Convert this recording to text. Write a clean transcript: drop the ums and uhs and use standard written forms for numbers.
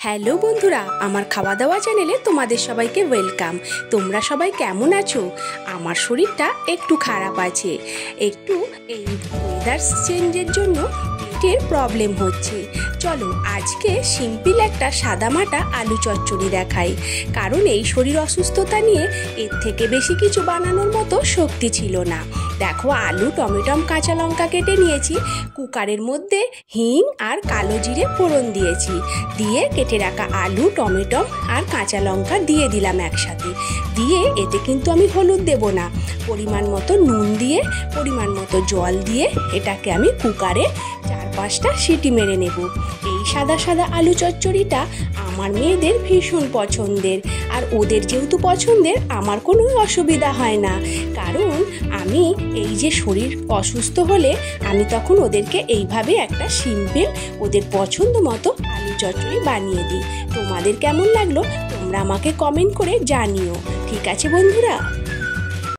Hello বন্ধুরা, আমার খাওয়া দাওয়া চ্যানেলে তোমাদের সবাইকে ওয়েলকাম। তোমরা সবাই কেমন আছো? আমার শরীরটা একটু খারাপ আছে, একটু এই ওয়েদার চেঞ্জের জন্য পেটের প্রবলেম হচ্ছে। চলো আজকে সিম্পল একটা সাদামাটা আলু চচ্চড়ি দেখাই, কারণ এই শরীর অসুস্থতা নিয়ে এর থেকে বেশি কিছু বানানোর মতো শক্তি ছিল না। দেখো, আলু, টমেটো, কাঁচা লঙ্কা কেটে নিয়েছি, কুকারের মধ্যে হিং আর কালো জিরে ফোড়ন দিয়েছি, দিয়ে কেটে রাখা আলু, টমেটো আর কাঁচা লঙ্কা দিয়ে দিলাম একসাথে। দিয়ে এতে কিন্তু আমি হলুদ দেব না, পরিমাণ মতো নুন দিয়ে পরিমাণ মতো জল দিয়ে এটাকে আমি কুকারে 4-5টা সিটি মেরে নেব। এই সাদা সাদা আলু চচ্চড়িটা আমার মেয়েদের ভীষণ পছন্দের, আর ওদের যেহেতু পছন্দের আমার কোনো অসুবিধা হয় না, কারণ আমি এই যে শরীর অসুস্থ হলে আমি তখন ওদেরকে এইভাবে একটা সিম্পল ওদের পছন্দ মতো আলু চচ্চড়ি বানিয়ে দিই। তোমাদের কেমন লাগলো তোমরা আমাকে কমেন্ট করে জানিও। ঠিক আছে বন্ধুরা?